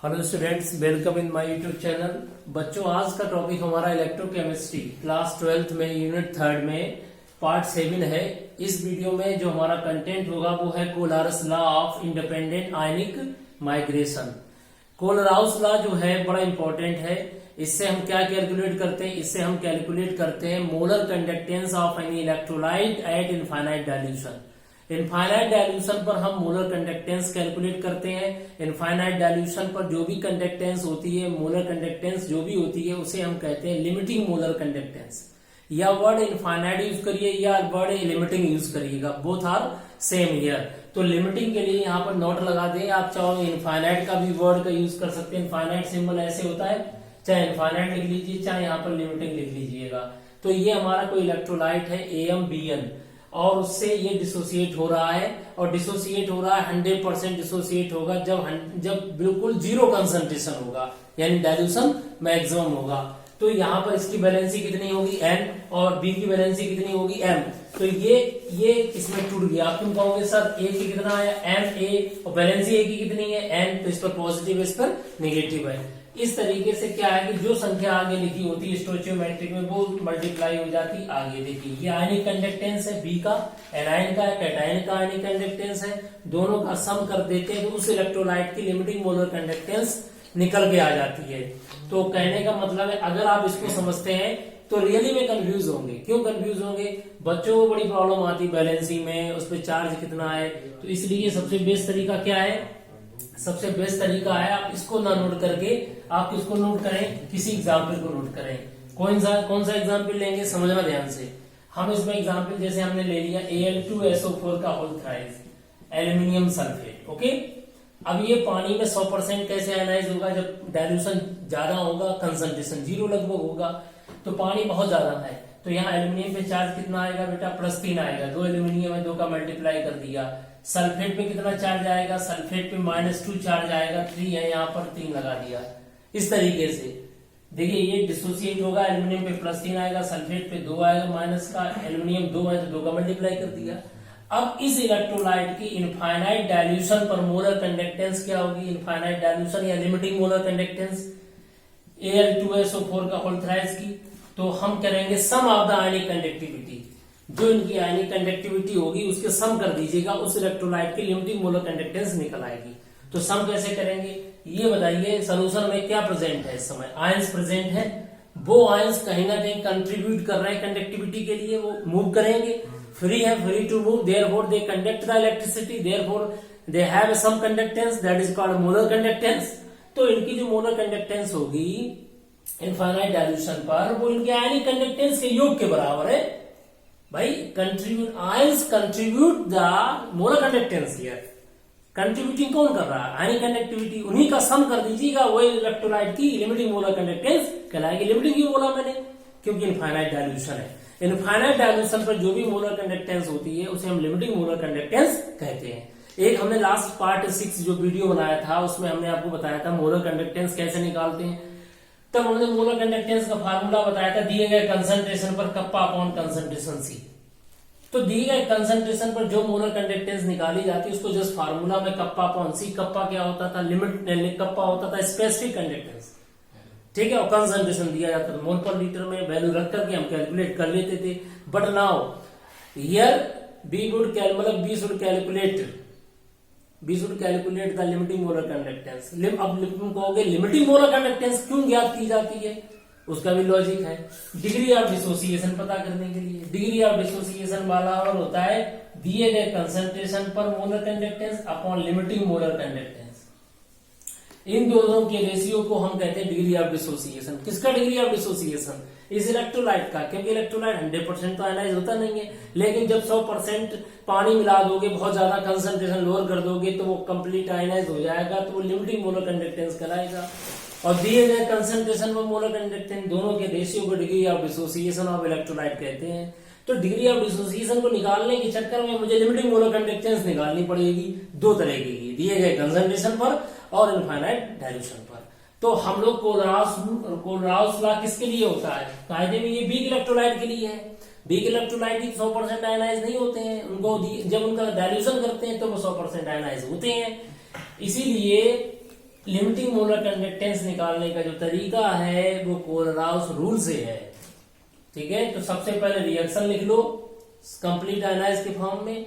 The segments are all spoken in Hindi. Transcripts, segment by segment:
Hello students, welcome in my YouTube channel. बच्चों, आज का टॉपिक हमारा इलेक्ट्रोकेमिस्ट्री क्लास 12th में यूनिट 3 में पार्ट 7 है। इस वीडियो में जो हमारा कंटेंट होगा वो है Kohlrausch law of independent ionic migration. Kohlrausch law जो है बड़ा इंपॉर्टेंट है। इससे हम क्या कैलकुलेट करते हैं? इससे हम कैलकुलेट करते हैं molar conductance of any electrolyte eight infinite dilution. Infinite dilution पर हम मोलर कंडक्टेंस कैलकुलेट करते हैं। इनफाइनाइट डाइल्यूशन पर जो भी कंडक्टेंस होती है, मोलर कंडक्टेंस जो भी होती है, उसे हम कहते हैं लिमिटिंग मोलर कंडक्टेंस। या वर्ड इनफाइनाइट यूज करिए या वर्ड लिमिटिंग यूज करिएगा, बोथ आर सेम हियर। तो लिमिटिंग के लिए यहाँ पर नोट लगा दें। आप चाहो इनफाइनाइट का भी वर्ड का यूज कर सकते हैं। इनफाइनाइट सिंबल ऐसे होता है, चाहे इनफाइनाइट लिख लीजिए चाहे यहाँ पर लिमिटिंग लिख लीजिएगा। तो ये हमारा कोई इलेक्ट्रोलाइट है AmBn और उससे ये डिसोसिएट हो रहा है, और डिसोसिएट हो रहा है 100% डिसोसिएट होगा जब बिल्कुल जीरो कंसंट्रेशन होगा, यानी डाइल्यूशन मैक्सिमम होगा। तो यहाँ पर इसकी वैलेंसी कितनी होगी N और B की वैलेंसी कितनी होगी M। तो ये इसमें टूट गया। आप क्यों कहोगे सर A की कितना आया Ma और वैलेंसी A की कितनी है N, तो इस पर पॉजिटिव है, इस पर नेगेटिव है। इस तरीके से क्या है कि जो संख्या आगे लिखी होती है स्टोइचियोमेट्रिक में वो मल्टीप्लाई हो जाती आगे। देखिए ये आयनिक कंडक्टेंस है B का, एनायन का है, कैटायन का आयनिक कंडक्टेंस है। दोनों का सम कर देते हैं तो उस इलेक्ट्रोलाइट की लिमिटिंग मोलर कंडक्टेंस निकल के आ जाती है। तो कहने का मतलब है अगर आप इसको समझते हैं तो रियली में कंफ्यूज होंगे। क्यों कंफ्यूज होंगे? बच्चों को बड़ी प्रॉब्लम आती है बैलेंसिंग में, उस पर चार्ज कितना है। तो इसलिए सबसे बेस्ट तरीका क्या है? सबसे बेस्ट तरीका है आप इसको ना नोट करके आप इसको नोट करें, किसी एग्जाम्पल को नोट करें। कौन सा एग्जाम्पल लेंगे, समझना ध्यान से। हम इसमें एग्जाम्पल जैसे हमने ले लिया Al2SO4 का whole thrice aluminium sulphate. Okay, अब ये पानी में 100% कैसे आयनाइज होगा? जब डाइल्यूशन ज्यादा होगा, कंसंट्रेशन जीरो लगभग होगा, तो पानी बहुत ज्यादा है। तो यहाँ एल्यूमिनियम पे चार्ज कितना आएगा बेटा? +3 आएगा। 2 एल्यूमिनियम है, 2 का मल्टीप्लाई कर दिया। सल्फेट पे कितना चार्ज आएगा? सल्फेट पे -2 चार्ज आएगा। 3 है यहाँ पर, 3 लगा दिया। इस तरीके से देखिए ये डिसोसिएट होगा, एल्यूमिनियम पे +3 आएगा, सल्फेट पे 2 आएगा माइनस का, एल्यूमिनियम 2 है तो 2 का मल्टीप्लाई कर दिया। अब इस इलेक्ट्रोलाइट की इनफाइनाइट डाइल्यूशन पर मोलर कंडक्टेंस क्या होगी? इनफाइनाइट डाइल्यूशन या लिमिटिंग मोलर कंडक्टेंस Al2SO4 का होल थ्राइस की। तो हम करेंगे सम ऑफ द आयनिक कंडक्टिविटी। जो इनकी आयनिक कंडक्टिविटी होगी उसके सम कर दीजिएगा, उस इलेक्ट्रोलाइट की लिमिटिंग मोलर कंडक्टेंस निकल आएगी। तो सम कैसे करेंगे ये बताइए। सोल्यूशन में क्या प्रेजेंट है इस समय? आयंस प्रेजेंट है। वो आयंस कहीं ना कहीं कंट्रीब्यूट कर रहे हैं कंडक्टिविटी के लिए, वो मूव करेंगे। फ्री है, free to move, therefore they conduct the electricity, therefore they have some conductance, that is called molar conductance. तो इनकी जो मोलर कंडक्टेंस होगी इनफाइनाइट डाइल्यूशन पर, वो इनके आयनिक कंडक्टेंस के योग के बराबर है। भाई contribute, ions contribute the molar conductance here. Contributing कौन कर रहा है? आयनिक कंडक्टिविटी। उन्हीं का सम कर दीजिएगा, वही इलेक्ट्रोलाइट की लिमिटिंग मोलर कंडक्टेंस कहलाएगी। लिमिटिंग क्यों बोला मैंने? क्योंकि इनफाइनाइट डाइल्यूशन है। इनफाइनाइट डाइल्यूशन पर जो भी मोलर कंडक्टेंस होती है उसे हम लिमिटिंग मोलर कंडक्टेंस कहते हैं। एक हमने लास्ट पार्ट 6 जो वीडियो बनाया था उसमें हमने आपको बताया था मोलर कंडक्टेंस कैसे निकालते हैं। तब हमने मोलर कंडक्टेंस का फार्मूला बताया था दिए गए कंसंट्रेशन पर कप्पा अपॉन कंसंट्रेशन C। तो दिए गए कंसंट्रेशन पर जो मोलर कंडक्टेंस निकाली जाती है उसको जस्ट फार्मूला में कप्पा अपॉन C। कप्पा क्या होता था? लिमिट। कप्पा होता था स्पेसिफिक कंडक्टेंस, ठीक है, और कंसंट्रेशन दिया जाता था मोल पर लीटर में। वैल्यू रख करके हम कैलकुलेट कर लेते थे। But now here we should calculate the limiting molar conductance. अब तुम कहोगे लिमिटिंग मोलर कंडक्टेंस क्यों ज्ञात की जाती है? उसका भी लॉजिक है। डिग्री ऑफ डिसोसिएशन पता करने के लिए। डिग्री ऑफ डिसोसिएशन वाला और होता है दिए गए कंसंट्रेशन पर molar conductance upon limiting molar conductance. इन दोनों के रेशियो को हम कहते हैं डिग्री ऑफ डिसोसिएशन। किसका डिग्री ऑफ डिसोसिएशन? इस इलेक्ट्रोलाइट का, क्योंकि इलेक्ट्रोलाइट 100% तो आयनाइज होता नहीं है। लेकिन जब 100% पानी मिला दोगे, बहुत ज्यादा कंसंट्रेशन लोअर कर दोगे तो वो कंप्लीट आयनाइज हो जाएगा, तो वो लिमिटिंग मोलर कंडक्टेंस कहलाएगा। और दिए गए कंसंट्रेशन में मोलर कंडक्टेंस, दोनों के रेशियो को degree of dissociation of electrolyte कहते हैं। तो डिग्री ऑफ डिसोसिएशन को निकालने के चक्कर में मुझे लिमिटिंग मोलर कंडक्टेंस निकालनी पड़ेगी। दो तरह की, दिए गए कंसंट्रेशन पर और इनफाइनाइट डाइल्यूशन पर। तो हम लोग कोलरास लॉ किसके लिए होता है? कायदे में ये वीक इलेक्ट्रोलाइट के लिए है। वीक इलेक्ट्रोलाइट 100% आयनाइज नहीं होते हैं, उनको जब उनका डाइल्यूशन करते हैं तो वो 100% आयनाइज होते हैं। इसीलिए लिमिटिंग मोलर कंडक्टेंस निकालने का जो तरीका है वो कोलराउस रूल से है। ठीक है, तो सबसे पहले रिएक्शन लिख लो कंप्लीट आयनाइज के फॉर्म में,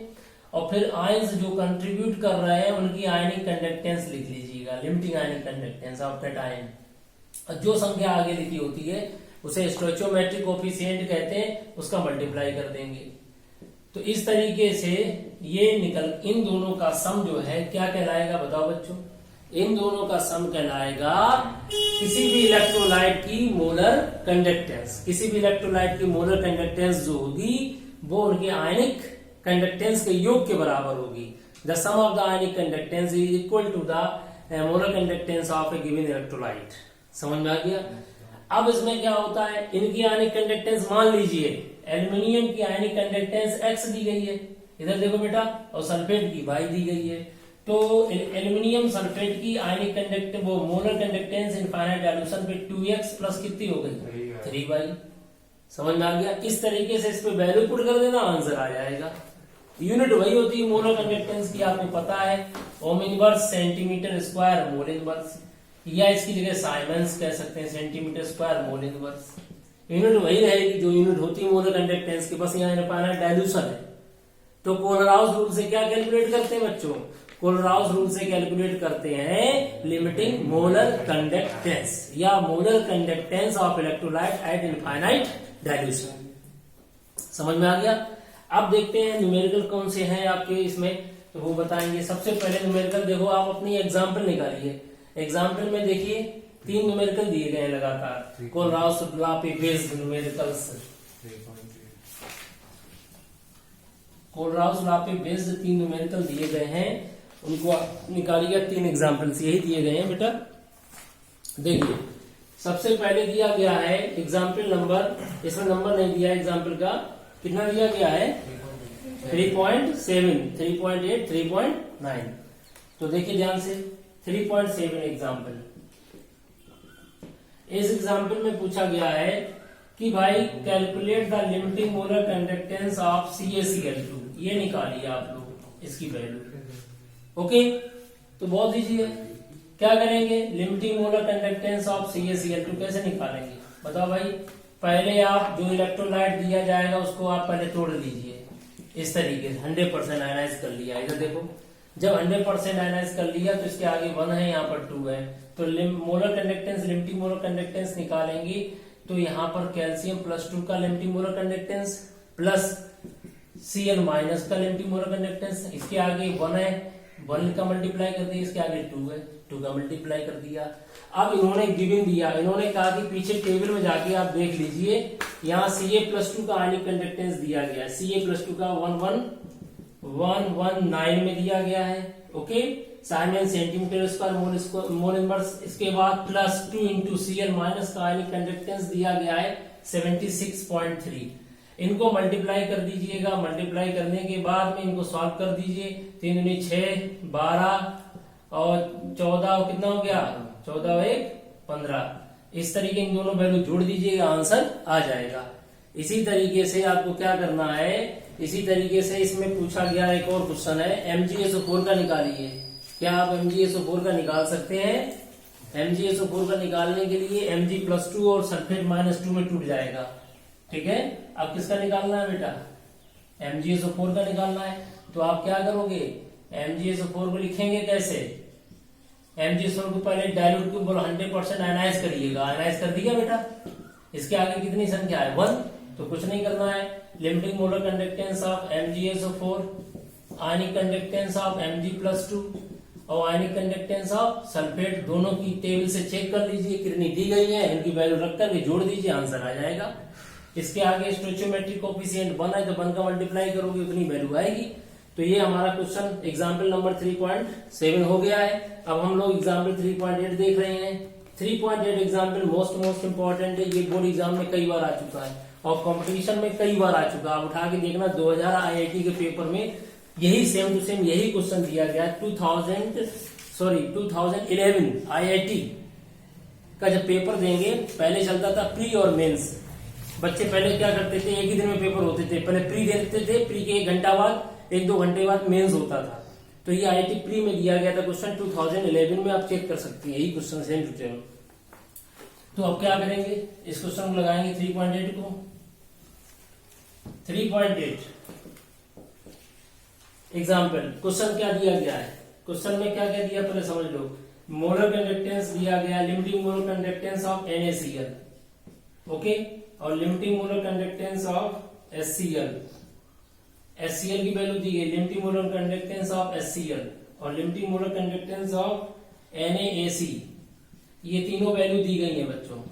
और फिर आयंस जो कंट्रीब्यूट कर रहे हैं उनकी आयनिक कंडक्टेंस लिख लीजिएगा, limiting ionic conductance of that ion. जो संख्या आगे लिखी होती है उसे स्टोइचियोमेट्रिक कोफिशिएंट कहते हैं, उसका मल्टीप्लाई कर देंगे। तो इस तरीके से ये इन दोनों का सम जो है क्या कहलाएगा बताओ बच्चों? इन दोनों का सम कहलाएगा किसी भी इलेक्ट्रोलाइट की मोलर कंडक्टेंस। किसी भी इलेक्ट्रोलाइट की मोलर कंडक्टेंस जो होगी वो उनके आयनिक कंडक्टेंस के योग के बराबर होगी। The sum of the ionic conductance is equal to the molar conductance of a given electrolyte. समझ में आ गया? अब इसमें क्या होता है, इनकी आयनिक कंडक्टेंस मान लीजिए एल्यूमिनियम की आयनिक कंडक्टेंस x दी गई है, इधर देखो बेटा, और सल्फेट की y दी गई है। तो एल्यूमिनियम सल्फेट की आयनिक कंडक्टेंस वो मोलर कंडक्टेंस इनफाइनाइट डाइल्यूशन पे 2x प्लस कितनी हो गई 3y। समझ में आ गया? इस तरीके से इस पे वैल्यू पुट कर देना, आंसर आ जाएगा। यूनिट वही होती है मोलर कंडक्टेंस की, आपको पता है ohm inverse centimetre square mole inverse, या इसकी जगह साइमंस कह सकते हैं centimetre square mole inverse. Unit वही रहेगी जो यूनिट होती है मोलर कंडक्टेंस की, बस यहाँ इनफाइनाइट डाइल्यूशन है। तो कोलराउस रूल से क्या कैलकुलेट करते हैं बच्चों? कोलराउस रूल से कैलकुलेट करते हैं लिमिटिंग मोलर कंडक्टेंस या molar conductance of electrolyte eight infinite dilution. समझ में आ गया? अब देखते हैं न्यूमेरिकल कौन से हैं आपके इसमें, तो वो बताएंगे। सबसे पहले न्यूमेरिकल देखो, आप अपनी एग्जाम्पल निकालिए। एग्जाम्पल में देखिए 3 न्यूमेरिकल दिए गए हैं लगातार, कोलराउस लॉ पे बेस्ड न्यूमेरिकल्स। कोलराउस लॉ पे बेस्ड 3 न्यूमेरिकल दिए गए हैं, उनको निकालिए। 3 एग्जाम्पल्स यही दिए गए हैं बेटा। देखिए सबसे पहले दिया गया है एग्जाम्पल नंबर, इसमें नंबर नहीं दिया है एग्जाम्पल का, कितना दिया गया है 3.7, 3.8, 3.9। तो देखिए ध्यान से 3.7 एग्जाम्पल। इस एग्जाम्पल में पूछा गया है कि भाई calculate the limiting molar conductance of CaCl2। ये निकालिए आप लोग इसकी वैल्यू। ओके, तो बहुत इजी है। क्या करेंगे, limiting molar conductance of CaCl2 कैसे निकालेंगे बताओ भाई? पहले आप जो इलेक्ट्रोलाइट दिया जाएगा उसको आप पहले तोड़ लीजिए इस तरीके से। 100% आयनाइज कर लिया, इधर देखो, जब 100% आयनाइज कर लिया तो इसके आगे 1 है, यहाँ पर 2 है। तो molar conductance, limiting molar conductance निकालेंगे तो यहाँ पर कैल्शियम +2 का limiting molar conductance plus Cl- का लिमिटिंग मोलर कंडक्टेंस, इसके आगे 1 है, 1 का मल्टीप्लाई कर दिया, इसके आगे 2 है, 2 का मल्टीप्लाई कर दिया। अब इन्होंने गिवन दिया, इन्होंने कहा कि पीछे टेबल में जाके आप देख लीजिए, यहाँ Ca+2 का आयनिक कंडक्टेंस दिया गया है, Ca+2 का 119 में दिया गया है। Okay, Simon centimetre square mole inverse, इसके बाद +2 इंटू Cl- का आयनिक कंडक्टेंस दिया गया है 76.3। इनको मल्टीप्लाई कर दीजिएगा, मल्टीप्लाई करने के बाद में इनको सॉल्व कर दीजिए। 3 दूनी 6, 12 और 14, कितना हो गया 14 और 1 15। इस तरीके इन दोनों वैल्यू जोड़ दीजिएगा, आंसर आ जाएगा। इसी तरीके से आपको क्या करना है, इसी तरीके से इसमें पूछा गया एक और क्वेश्चन है, MgSO4 का निकालिए। क्या आप MgSO4 का निकाल सकते हैं? MgSO4 का निकालने के लिए Mg+2 और सल्फेट -2 में टूट जाएगा। ठीक है, अब किसका निकालना है बेटा? MgSO4 का निकालना है। तो आप क्या करोगे, MgSO4 को लिखेंगे कैसे? MgSO4 को पहले डायल्यूट को 100% आयनाइज करिएगा। आयनाइज कर दिया बेटा, इसके आगे कितनी संख्या है 1, तो कुछ नहीं करना है। Limiting molar conductance of MgSO4, ionic conductance of Mg+2 और आयनिक कंडक्टेंस ऑफ सल्फेट, दोनों की टेबल से चेक कर लीजिए कितनी दी गई है, इनकी वैल्यू रख करके जोड़ दीजिए, आंसर आ जाएगा। इसके आगे स्टोइचियोमेट्रिक कोएफिशिएंट 1 है तो 1 का मल्टीप्लाई करोगे उतनी वैल्यू आएगी। तो ये हमारा क्वेश्चन एग्जाम्पल नंबर 3.7 हो गया है। अब हम लोग एग्जाम्पल 3.8 देख रहे हैं। 3.8 एग्जाम्पल मोस्ट इंपॉर्टेंट है, ये बोर्ड एग्जाम में कई बार आ चुका है और कंपटीशन में कई बार आ चुका है। आप उठा के देखना 2000 IIT के पेपर में यही सेम टू सेम यही क्वेश्चन दिया गया। 2011 IIT का जब पेपर देंगे, पहले चलता था प्री और मेंस। बच्चे पहले क्या करते थे, एक ही दिन में पेपर होते थे, पहले प्री देते थे, प्री के 1 घंटा बाद 1-2 घंटे बाद मेंस होता था। तो ये IIT प्री में दिया गया था क्वेश्चन 2011 में, आप चेक कर सकती हैं, यही क्वेश्चन सेम टू सेम। तो अब क्या करेंगे, इस क्वेश्चन को लगाएंगे 3.8 को। 3.8 एग्जाम्पल, क्वेश्चन क्या दिया गया है, क्वेश्चन में क्या क्या दिया पहले समझ लो। मोलर कंडक्टेंस दिया गया, limiting molar conductance of NaCl, okay, और limiting molar conductance of HCl। HCl की वैल्यू दी गई, limiting molar conductance of HCl और limiting molar conductance of NaAC, ये तीनों वैल्यू दी गई है बच्चों।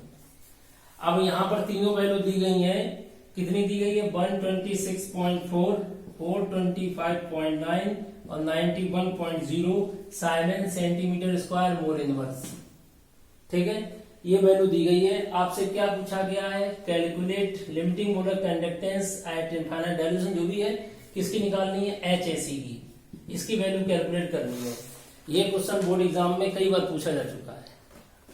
अब यहां पर तीनों वैल्यू दी गई है, कितनी दी गई है, 126.4, 425.9 और 91.0 Simon centimetre square mole inverse, ठीक है, ये वैल्यू दी गई है। आपसे क्या पूछा गया है, calculate limiting molar conductance eight infinite dilution, जो भी है, किसकी निकालनी है, HAC की, इसकी वैल्यू कैलकुलेट करनी है। ये क्वेश्चन बोर्ड एग्जाम में कई बार पूछा जा चुका है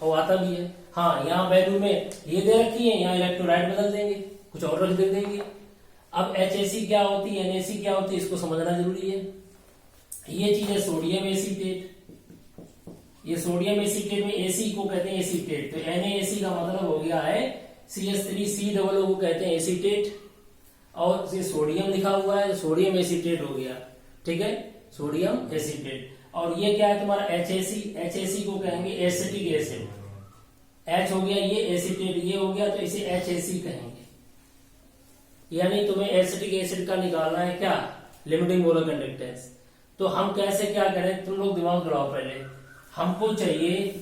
और आता भी है। हाँ, यहाँ वैल्यू में ये दे रखी है, यहाँ इलेक्ट्रोलाइट बदल देंगे, कुछ और रख दे देंगे। अब HAC क्या होती है, NaC क्या होती है, इसको समझना जरूरी है। ये चीज है सोडियम एसीटेट, ये सोडियम एसीटेट में AC को कहते हैं एसीटेट, तो NaAC का मतलब हो गया है CH3COO को कहते हैं एसीटेट, और ये सोडियम लिखा हुआ है, सोडियम एसीटेट हो गया, ठीक है, सोडियम एसीटेट। और ये क्या है तुम्हारा HAC को कहेंगे एसिटिक एसिड, H हो गया ये एसीटेट, ये हो गया, तो इसे HAC कहेंगे। यानी तुम्हें एसिटिक एसिड का निकालना है क्या, लिमिटिंग मोलर कंडक्टेंस। तो हम कैसे क्या करें, तुम लोग दिमाग लगाओ पहले। हमको चाहिए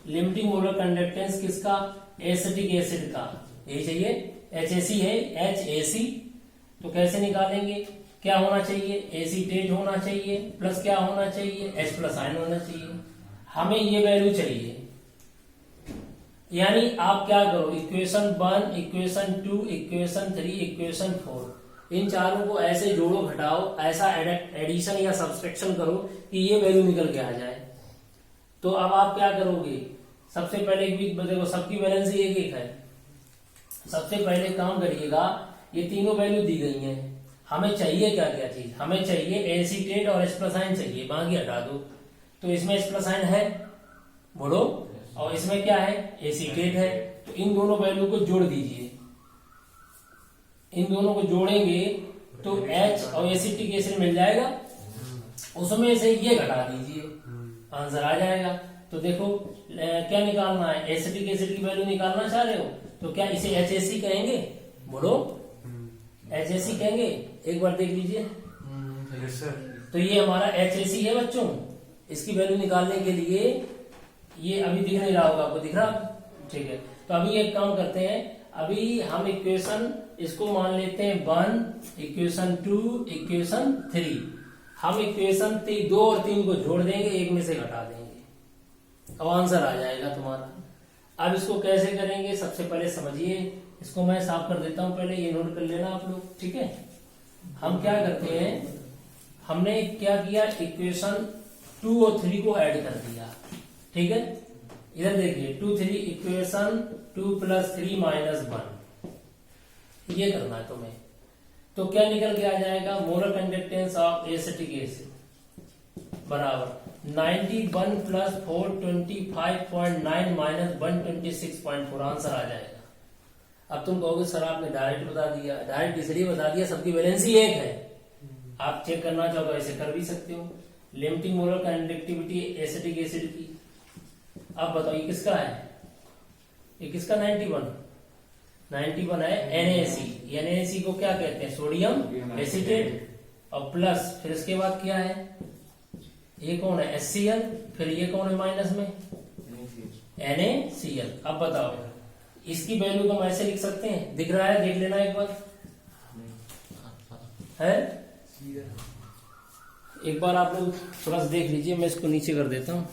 लिमिटिंग मोलर कंडक्टेंस किसका, एसिटिक एसिड का, ये चाहिए, HAC है, HAC। तो कैसे निकालेंगे, क्या होना चाहिए, एसीटेट होना चाहिए, प्लस क्या होना चाहिए, H+ आयन होना चाहिए। हमें ये वैल्यू चाहिए, यानी आप क्या करो, इक्वेशन 1, इक्वेशन 2, इक्वेशन 3, इक्वेशन 4, इन चारों को ऐसे जोड़ो घटाओ, ऐसा एडिशन या सब्सट्रैक्शन करो कि ये वैल्यू निकल के आ जाए। तो अब आप क्या करोगे, सबसे पहले देखो सबकी वैलेंस एक एक है, सबसे पहले काम करिएगा, ये तीनों वैल्यू दी गई हैं, हमें चाहिए क्या क्या चीज, हमें चाहिए एसीटेट और H+ आयन चाहिए, बाकी हटा दो। तो इसमें H+ आयन है, बोलो, और इसमें क्या है, एसीटेट है, तो इन दोनों वैल्यू को जोड़ दीजिए। इन दोनों को जोड़ेंगे तो H और एसिटिक एसिड मिल जाएगा, उसमें से ये घटा दीजिए, आंसर आ जाएगा। तो देखो क्या निकालना है, एसिटिक एसिड की वैल्यू निकालना चाह रहे हो, तो क्या इसे HAC कहेंगे, बोलो, HAC कहेंगे, एक बार देख लीजिए। तो ये हमारा HAC है बच्चों, इसकी वैल्यू निकालने के लिए, ये अभी दिख नहीं रहा होगा आपको, दिख रहा, ठीक है। तो अभी एक काम करते हैं, अभी हम इक्वेशन इसको मान लेते हैं 1, इक्वेशन 2, इक्वेशन 3, हम इक्वेशन 2 और 3 को जोड़ देंगे, एक में से घटा देंगे, अब आंसर आ जाएगा तुम्हारा। अब इसको कैसे करेंगे, सबसे पहले समझिए, इसको मैं साफ कर देता हूं, पहले ये नोट कर लेना आप लोग, ठीक है। हम क्या करते हैं, हमने क्या किया, इक्वेशन 2 और 3 को ऐड कर दिया, ठीक है। इधर देखिए 2, 3, इक्वेशन 2 + 3 - 1, ये करना है तुम्हें। तो क्या निकल के आ जाएगा, molar conductance of acetic acid बराबर 91 + 425.9 - 126.4, आंसर आ जाएगा। अब तुम कहोगे सर आपने डायरेक्ट बता दिया, डायरेक्ट इसलिए बता दिया, सबकी वैलेंसी एक है, आप चेक करना चाहो तो ऐसे कर भी सकते हो। Limiting molar conductivity acetic acid की, अब बताओ ये किसका है, ये किसका 91 है, NaC को क्या कहते हैं, सोडियम एसीटेट, और प्लस फिर इसके बाद क्या है, ये कौन है, HCl, फिर ये कौन है माइनस में, NaCl। अब बताओ इसकी वैल्यू को हम ऐसे लिख सकते हैं, दिख रहा है, देख लेना एक बार, है एक बार आप लोग थोड़ा सा देख लीजिए, मैं इसको नीचे कर देता हूं।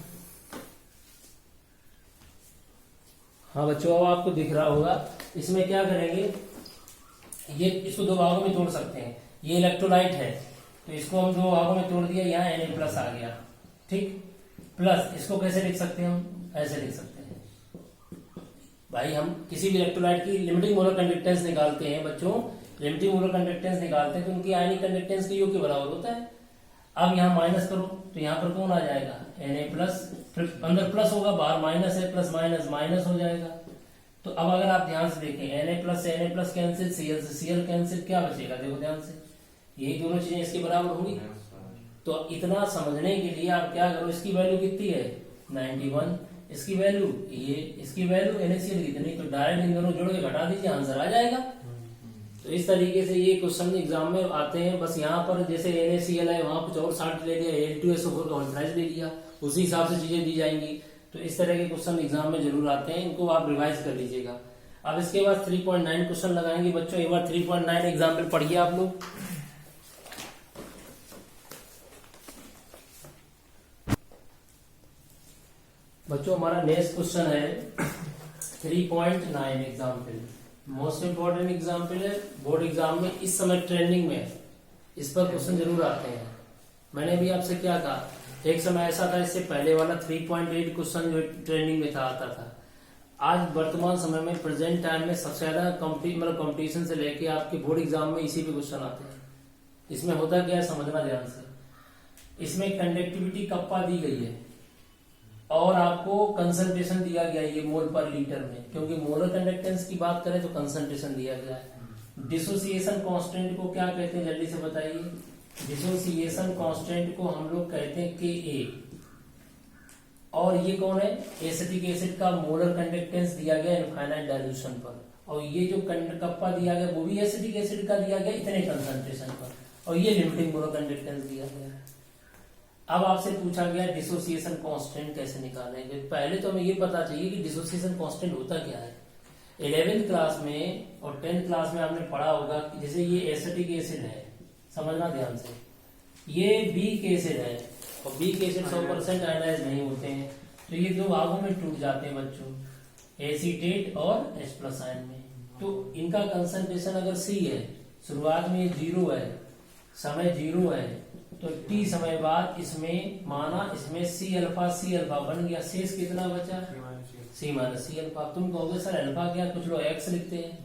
हाँ बच्चों, अब आपको दिख रहा होगा, इसमें क्या करेंगे, ये इसको दो भागों में तोड़ सकते हैं, ये इलेक्ट्रोलाइट है, तो इसको हम दो भागों में तोड़ दिया, यहाँ Na+ आ गया, ठीक, प्लस इसको कैसे लिख सकते हैं, हम ऐसे लिख सकते हैं भाई, हम किसी भी इलेक्ट्रोलाइट की लिमिटिंग मोलर कंडक्टेंस निकालते हैं बच्चों, लिमिटिंग मोलर कंडक्टेंस निकालते हैं तो उनकी आयनिक कंडक्टेंस के योग के बराबर होता है। अब यहाँ माइनस करो तो यहाँ पर कौन आ जाएगा, Na प्लस, फिर अंदर प्लस होगा, बाहर माइनस है, प्लस माइनस माइनस हो जाएगा। तो अब अगर आप ध्यान से देखें, Na प्लस कैंसिल, Cl से Cl कैंसिल, क्या बचेगा, देखो ध्यान से, यही दोनों चीजें इसके बराबर होंगी। तो इतना समझने के लिए आप क्या करो, इसकी वैल्यू कितनी है 91, इसकी वैल्यू ये, इसकी वैल्यू NaCl कितनी, तो डायरेक्ट इन दोनों जोड़ के घटा दीजिए, आंसर आ जाएगा। तो इस तरीके से ये क्वेश्चन एग्जाम में आते हैं। बस यहाँ पर जैसे NaCl है वहां कुछ और साल्ट ले लिया, Al2SO4 का होल्ड्राइज ले लिया, उसी हिसाब से चीजें दी जाएंगी। तो इस तरह के क्वेश्चन एग्जाम में जरूर आते हैं, इनको आप रिवाइज कर लीजिएगा। अब इसके बाद 3.9 क्वेश्चन लगाएंगे बच्चों। एक बार 3.9 एग्जाम्पल पढ़िए आप लोग। बच्चों हमारा नेक्स्ट क्वेश्चन है 3.9 एग्जाम्पल, मोस्ट इंपॉर्टेंट एग्जाम्पल है बोर्ड एग्जाम में, इस समय ट्रेंडिंग में, इस पर क्वेश्चन जरूर आते हैं। मैंने भी आपसे क्या कहा, एक समय ऐसा था, इससे पहले वाला 3.8 क्वेश्चन जो ट्रेंडिंग में था आता था। आज वर्तमान समय में प्रेजेंट टाइम में सबसे ज्यादा कंपटीशन से लेके आपके बोर्ड एग्जाम में इसी पे क्वेश्चन आते हैं। इसमें होता क्या है, समझना ध्यान से। इसमें कंडक्टिविटी कप्पा दी गई है और आपको कंसंट्रेशन दिया गया है, ये मोल पर लीटर में, क्योंकि मोलर कंडक्टेंस की बात करें तो कंसंट्रेशन दिया गया है। डिसोसिएशन कांस्टेंट को क्या कहते हैं, जल्दी से बताइए। डिसोसिएशन कांस्टेंट को हम लोग कहते हैं Ka, और ये कौन है, एसिटिक एसिड का मोलर कंडक्टेंस दिया गया इनफाइनाइट डाइल्यूशन पर, और ये जो कप्पा दिया गया वो भी एसिटिक एसिड का दिया गया इतने कंसंट्रेशन पर, और ये लिमिटिंग मोलर कंडक्टेंस दिया गया है। अब आपसे पूछा गया डिसोसिएशन कांस्टेंट कैसे निकालेंगे। पहले तो हमें ये पता चाहिए कि डिसोसिएशन कांस्टेंट होता क्या है। 11th क्लास में और 10th क्लास में आपने पढ़ा होगा कि जैसे ये एसिटिक एसिड है, समझना ध्यान से, ये वीक एसिड है, और वीक एसिड 100% आयनाइज नहीं होते हैं, तो ये दो भागों में टूट जाते हैं बच्चों, एसीटेट और H+ आयन में। तो इनका कंसंट्रेशन अगर C है, शुरुआत में 0 है, समय 0 है, तो T समय बाद इसमें माना इसमें C अल्फा बन गया, शेष कितना बचा, C माइनस C अल्फा। तुम कहोगे सर अल्फा क्या, कुछ लोग X लिखते हैं,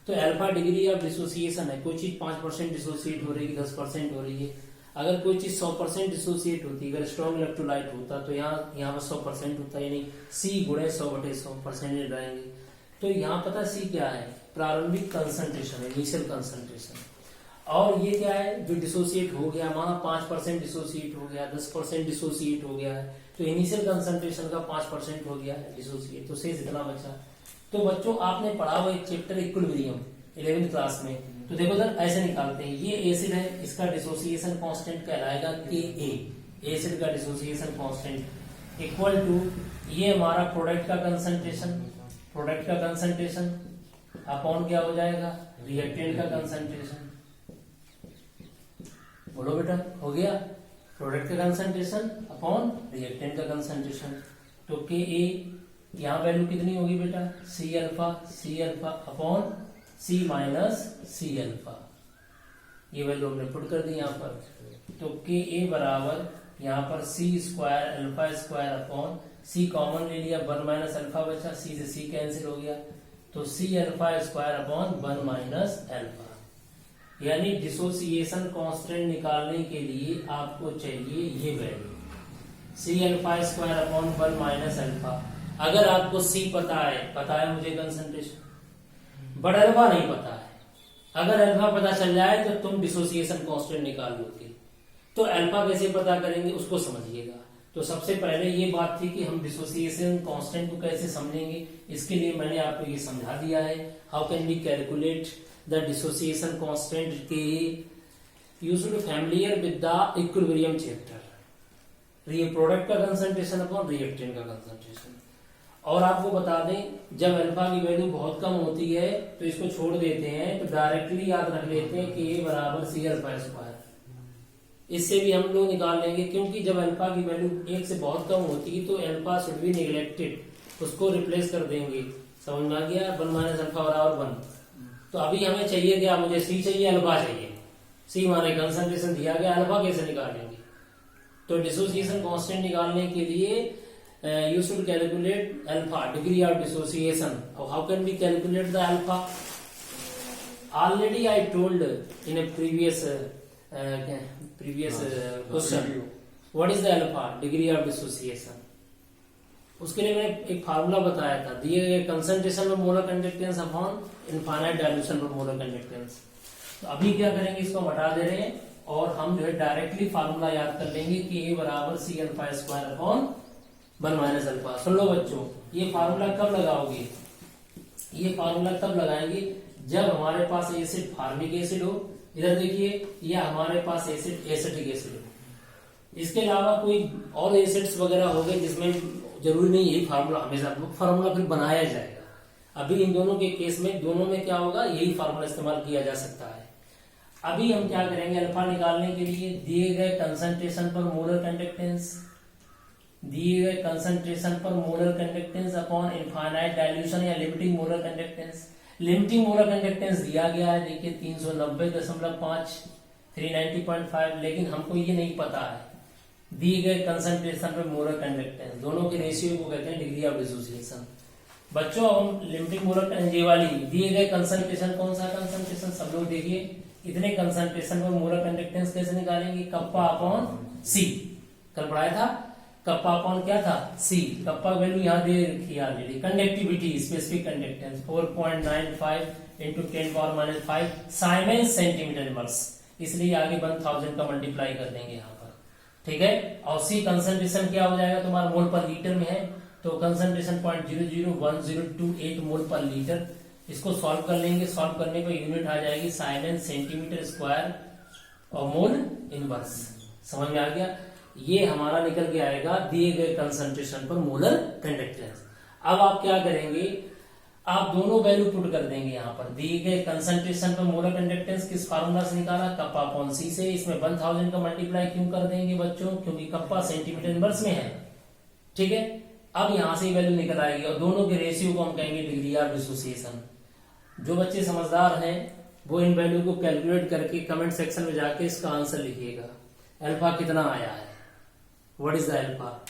तो अल्फा डिग्री ऑफ डिसोसिएशन है। कोई चीज 5% डिसोसिएट हो रही है, 10% हो रही है। अगर कोई चीज 100% डिसोसिएट होती, अगर स्ट्रॉन्ग इलेक्ट्रोलाइट होता तो यहाँ पर 100% होता, यानी C गुणे 100/100% रहेंगे। तो यहाँ पता C क्या है, प्रारंभिक कंसंट्रेशन है, इनिशियल कंसंट्रेशन। और ये क्या है, जो डिसोसिएट हो गया, माना 5% डिसोसिएट हो गया, 10% डिसोसिएट हो गया है, तो इनिशियल कंसंट्रेशन का 5% हो गया डिसोसिएट, तो शेष इतना बचा। तो बच्चों आपने पढ़ा हुआ एक चैप्टर इक्विलिब्रियम 11th क्लास में, तो देखो सर ऐसे निकालते हैं, ये एसिड है, इसका डिसोसिएशन कांस्टेंट कहलाएगा Ka, एसिड का डिसोसिएशन कांस्टेंट इक्वल टू ये हमारा प्रोडक्ट का कंसंट्रेशन अपॉन क्या हो जाएगा, रिएक्टेंट का कंसंट्रेशन। बोलो बेटा, हो गया, प्रोडक्ट का कंसंट्रेशन अपॉन रिएक्टेंट का कंसंट्रेशन। तो Ka यहाँ वैल्यू कितनी होगी बेटा, C alpha upon C minus C alpha, ये वैल्यू हमने पुट कर दी यहाँ पर। तो Ka बराबर यहाँ पर C² अल्फा² अपॉन C कॉमन ले लिया, 1 माइनस अल्फा बचा, C से C कैंसिल हो गया, तो C alpha upon 1 minus alpha. यानी डिसोसिएशन कांस्टेंट निकालने के लिए आपको चाहिए ये value C alpha upon 1 minus alpha. अगर आपको C पता है मुझे कंसंट्रेशन, बट अल्फा नहीं पता है। अगर अल्फा पता चल जाए तो तुम डिसोसिएशन कांस्टेंट निकाल लोगे। तो अल्फा कैसे पता करेंगे उसको समझिएगा। तो सबसे पहले ये बात थी कि हम डिसोसिएशन कांस्टेंट को कैसे समझेंगे, इसके लिए मैंने आपको ये समझा दिया है। How can we calculate the dissociation constant K, you should familiar with the equilibrium chapter, product का कंसंट्रेशन अपॉन रिएक्टेंट का कंसंट्रेशन। और आपको बता दें जब अल्फा की वैल्यू बहुत कम होती है तो इसको छोड़ देते हैं, तो डायरेक्टली याद रख लेते हैं कि ये बराबर C अल्फा²। इससे भी हम लोग निकाल लेंगे, क्योंकि जब अल्फा की वैल्यू 1 से बहुत कम होती है तो अल्फा शुड बी नेग्लेक्टेड, उसको रिप्लेस कर देंगे। समझ में आ गया, 1 माइनस अल्फा बराबर 1। तो अभी हमें चाहिए क्या, मुझे C चाहिए, अल्फा चाहिए। C माने कंसंट्रेशन दिया गया, अल्फा कैसे निकालेंगे। तो डिसोसिएशन कांस्टेंट निकालने के लिए you should calculate alpha, degree of dissociation. How can we calculate the alpha? Already I told in a previous previous question, what is the alpha, degree of dissociation. उसके लिए मैंने एक फार्मूला बताया था, दिए गए कंसंट्रेशन पर molar conductance upon infinite dilution पर मोलर कंडक्टेंस। तो अभी क्या करेंगे, इसको हटा दे रहे हैं और हम जो है डायरेक्टली फार्मूला याद कर लेंगे कि A बराबर C alpha square upon 1 minus alpha. सुन लो बच्चों, ये फार्मूला कब लगाओगे, ये फार्मूला तब लगाएंगे जब हमारे पास एसिड फार्मिक एसिड हो, इधर देखिए, या हमारे पास एसिड एसिटिक एसिड हो। इसके अलावा कोई और एसिड्स वगैरह हो गए जिसमें जरूरी नहीं यही फार्मूला हमेशा, फार्मूला फिर बनाया जाएगा। अभी इन दोनों के केस में दोनों में क्या होगा, यही फार्मूला इस्तेमाल किया जा सकता है। अभी हम क्या करेंगे, अल्फा निकालने के लिए दिए गए कंसंट्रेशन पर मोलर कंडक्टेंस, दिए गए कंसंट्रेशन पर molar conductance upon infinite dilution या limiting molar conductance. Limiting molar conductance दिया गया है, देखिए 390.5, 390.5, लेकिन हमको ये नहीं पता है दिए गए कंसंट्रेशन पर मोलर कंडक्टेंस, दोनों के रेशियो को कहते हैं डिग्री ऑफ डिसोसिएशन। बच्चों हम लिमिटिंग मोलर ये वाली दिए गए कंसंट्रेशन, कौन सा कंसंट्रेशन, सब लोग देखिए, इतने कंसंट्रेशन पर मोलर कंडक्टेंस कैसे निकालेंगे, कप्पा अपॉन सी। कल पढ़ाया था, कप्पा अपॉन क्या था, सी। कप्पा वैल्यू यहाँ दे रखी है already. Conductivity specific conductance 4.95 into 10⁻⁵ siemens centimetre inverse, इसलिए आगे 1000 का मल्टीप्लाई कर देंगे यहाँ पर, ठीक है। और सी कंसंट्रेशन क्या हो जाएगा तुम्हारा, मोल पर लीटर में है, तो कंसंट्रेशन 0.001028 मोल पर लीटर। इसको सॉल्व कर लेंगे, सॉल्व करने पर यूनिट आ जाएगी साइमेंस सेंटीमीटर स्क्वायर और मोल इनवर्स। समझ में आ गया, ये हमारा निकल के आएगा दिए गए कंसंट्रेशन पर मोलर कंडक्टेंस। अब आप क्या करेंगे, आप दोनों वैल्यू पुट कर देंगे यहाँ पर। दिए गए कंसंट्रेशन पर मोलर कंडक्टेंस किस फार्मूला से निकाला, कप्पा अपॉन सी से। इसमें 1000 का मल्टीप्लाई क्यों कर देंगे बच्चों, क्योंकि कप्पा सेंटीमीटर इनवर्स में है, ठीक है। अब यहां से वैल्यू निकल आएगी और दोनों के रेशियो को हम कहेंगे डिग्री ऑफ डिसोसिएशन। जो बच्चे समझदार हैं वो इन वैल्यू को कैलकुलेट करके कमेंट सेक्शन में जाके इसका आंसर लिखिएगा, अल्फा कितना आया है, व्हाट इज द अल्फा।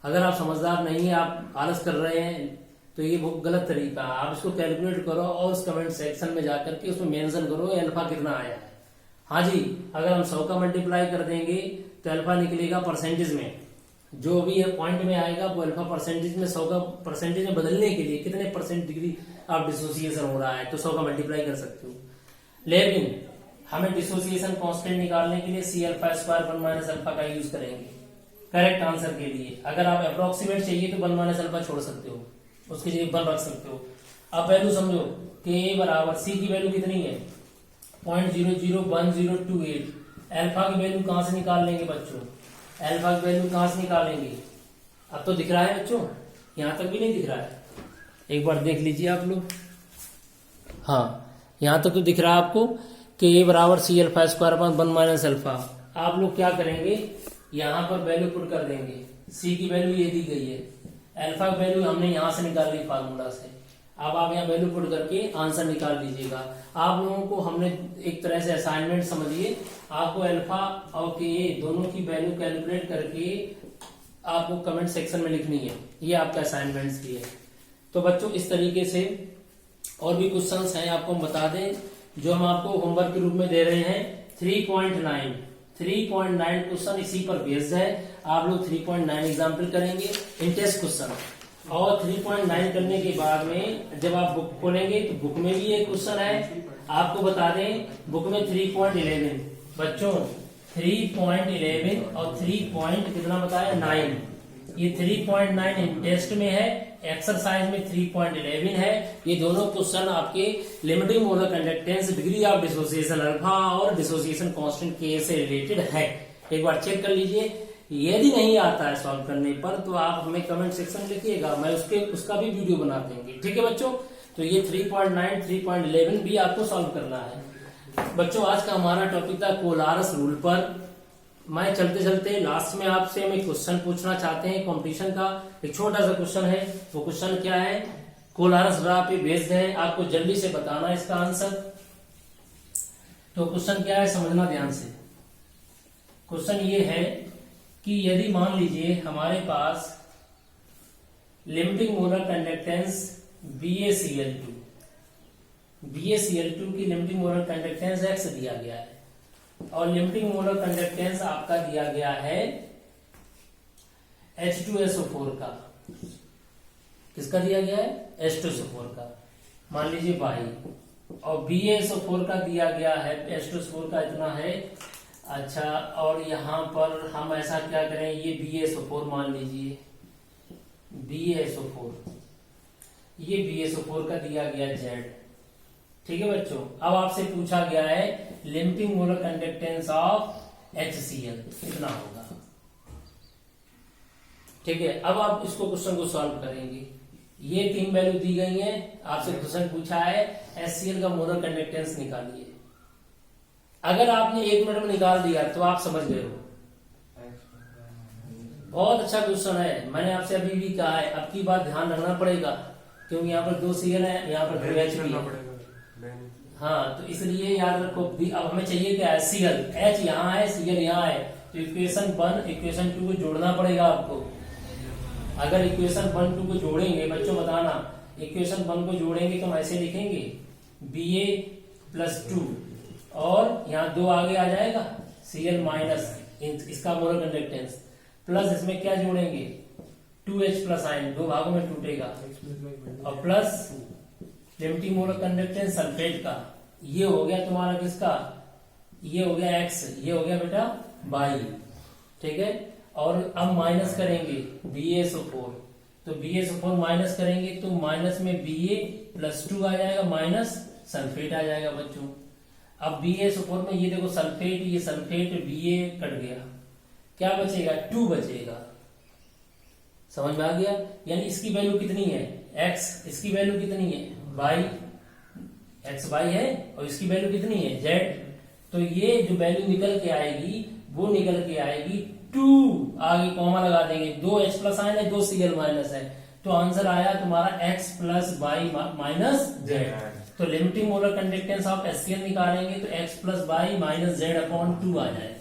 अगर आप समझदार नहीं है, आप आलस कर रहे हैं, तो ये बहुत गलत तरीका है। आप इसको कैलकुलेट करो और उस कमेंट सेक्शन में जाकर के उसमें मेंशन करो अल्फा कितना आया है। हाँ जी, अगर हम 100 का मल्टीप्लाई कर देंगे तो अल्फा निकलेगा परसेंटेज में, जो भी है पॉइंट में आएगा वो अल्फा परसेंटेज में, 100 का परसेंटेज में बदलने के लिए कितने परसेंट डिग्री ऑफ डिसोसिएशन हो रहा है, तो 100 का मल्टीप्लाई कर सकते हो। लेकिन हमें डिसोसिएशन कांस्टेंट निकालने के लिए C alpha square 1 minus alpha का यूज करेंगे करेक्ट आंसर के लिए। अगर आप अप्रोक्सीमेट चाहिए तो 1 माइनस अल्फा छोड़ सकते हो, उसकी जगह 1 रख सकते हो। अब वैल्यू समझो कि A बराबर सी की वैल्यू कितनी है, 0.001028। अल्फा की वैल्यू कहां से निकाल लेंगे बच्चों, अल्फा की वैल्यू कहां से निकालेंगे। अब तो दिख रहा है बच्चों, यहां तक भी नहीं दिख रहा है, एक बार देख लीजिए आप लोग। हाँ, यहां तक तो दिख रहा है आपको कि A बराबर C alpha square 1 minus alpha. आप लोग क्या करेंगे, यहां पर वैल्यू पुट कर देंगे। सी की वैल्यू ये दी गई है, अल्फा की वैल्यू हमने यहां से निकाल ली फार्मूला से। अब आप यहाँ वैल्यू पुट करके आंसर निकाल लीजिएगा। आप लोगों को हमने एक तरह से असाइनमेंट समझिए, आपको अल्फा और के दोनों की वैल्यू कैलकुलेट करके आपको कमेंट सेक्शन में लिखनी है, ये आपका असाइनमेंट भी है। तो बच्चों इस तरीके से और भी क्वेश्चंस हैं, आपको हम बता दें जो हम आपको होमवर्क के रूप में दे रहे हैं। 3.9 क्वेश्चन इसी पर बेस्ड है। आप लोग 3.9 एग्जाम्पल करेंगे इन टेस्ट क्वेश्चन, और 3.9 करने के बाद में जब आप बुक खोलेंगे तो बुक में भी एक क्वेश्चन है। आपको बता दें बुक में 3.11 बच्चों, 3.11 और 3. कितना बताया 9, ये 3.9 इन टेस्ट में है, एक्सरसाइज में 3.11 है। ये दोनों क्वेश्चन आपके limiting molar conductance, degree of dissociation alpha और डिसोसिएशन कांस्टेंट के से रिलेटेड है। एक बार चेक कर लीजिए, यदि नहीं आता है सॉल्व करने पर तो आप हमें कमेंट सेक्शन लिखिएगा, मैं उसका भी वीडियो बना देंगे, ठीक है बच्चों। तो ये 3.9 3.11 भी आपको सॉल्व करना है बच्चों। आज का हमारा टॉपिक था कोलारस रूल पर। मैं चलते चलते लास्ट में आपसे हम एक क्वेश्चन पूछना चाहते हैं कंपटीशन का, एक छोटा सा क्वेश्चन है। वो क्वेश्चन क्या है, कोलारस लॉ पे बेस्ड है, आपको जल्दी से बताना इसका आंसर। तो क्वेश्चन क्या है समझना ध्यान से। क्वेश्चन ये है कि यदि मान लीजिए हमारे पास लिमिटिंग मोलर कंडक्टेंस BaCl2 की लिमिटिंग मोलर कंडक्टेंस X दिया गया है, और लिमिटिंग मोलर कंडक्टेंस आपका दिया गया है H2SO4 का। किसका दिया गया है? H2SO4 का, मान लीजिए बाई। और BaSO4 का दिया गया है, H2SO4 का इतना है। अच्छा, और यहां पर हम ऐसा क्या करें, ये BaSO4 मान लीजिए, BaSO4, ये BaSO4 का दिया गया Z। ठीक है बच्चों, अब आपसे पूछा गया है limiting molar conductance of HCl कितना होगा। ठीक है, अब आप इसको क्वेश्चन को सॉल्व करेंगे। ये 3 वैल्यू दी गई हैं, आपसे क्वेश्चन पूछा है HCl का मोलर कंडक्टेंस निकालिए। अगर आपने 1 मिनट में निकाल दिया तो आप समझ गए हो। बहुत अच्छा क्वेश्चन है, मैंने आपसे अभी भी कहा है, अब की बात ध्यान रखना पड़ेगा क्योंकि यहाँ पर 2 Cl है, यहाँ पर 2 H भी है। हाँ, तो इसलिए याद रखो। अब हमें चाहिए क्या है? Cl। H यहाँ है, Cl यहाँ है, तो इक्वेशन 1 इक्वेशन 2 को जोड़ना पड़ेगा आपको। अगर इक्वेशन 1 2 को जोड़ेंगे, बच्चों बताना, इक्वेशन 1 को जोड़ेंगे तो हम ऐसे लिखेंगे Ba+2 और यहाँ 2 आगे आ जाएगा, Cl माइनस इसका मोलर कंडक्टेंस, प्लस इसमें क्या जोड़ेंगे 2H प्लस आयन, 2 भागों में टूटेगा, और plus limiting molar conductance sulphate का। ये हो गया तुम्हारा किसका? ये हो गया X, ये हो गया बेटा बाई। ठीक है, और अब माइनस करेंगे BaSO4, तो BaSO4 माइनस करेंगे तो माइनस में Ba+2 आ जाएगा, माइनस सल्फेट आ जाएगा बच्चों। अब BaSO4 में ये देखो सल्फेट, ये सल्फेट Ba कट गया, क्या बचेगा? 2 बचेगा। समझ में आ गया? यानी इसकी वैल्यू कितनी है? X, इसकी वैल्यू कितनी है? बाई, X बाई है, और इसकी वैल्यू कितनी है? Z। तो ये जो वैल्यू निकल के आएगी वो निकल के आएगी 2, आगे कॉमा लगा देंगे, 2H प्लस आयन है, 2 Cl माइनस है, तो आंसर आया तुम्हारा X plus by minus Z। तो limiting molar conductance of HCl निकालेंगे तो X plus by minus Z/2 आ जाएगा।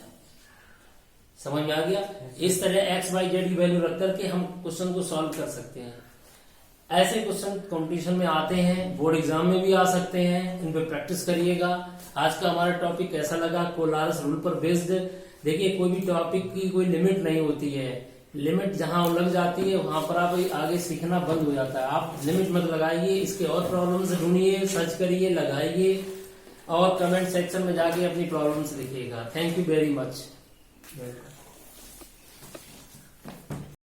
समझ में आ गया? इस तरह X बाई Z की वैल्यू रख करके हम क्वेश्चन को सॉल्व कर सकते हैं। ऐसे क्वेश्चन कंपटीशन में आते हैं, बोर्ड एग्जाम में भी आ सकते हैं, इन पे प्रैक्टिस करिएगा। आज का हमारा टॉपिक कैसा लगा? कोलारस रूल पर बेस्ड। देखिए, कोई भी टॉपिक की कोई लिमिट नहीं होती है, लिमिट जहां लग जाती है वहां पर आप आगे सीखना बंद हो जाता है। आप लिमिट मत लगाइए, इसके और प्रॉब्लम्स ढूंढिए, सर्च करिए, लगाइए और कमेंट सेक्शन में जाके अपनी प्रॉब्लम्स लिखिएगा। Thank you very much.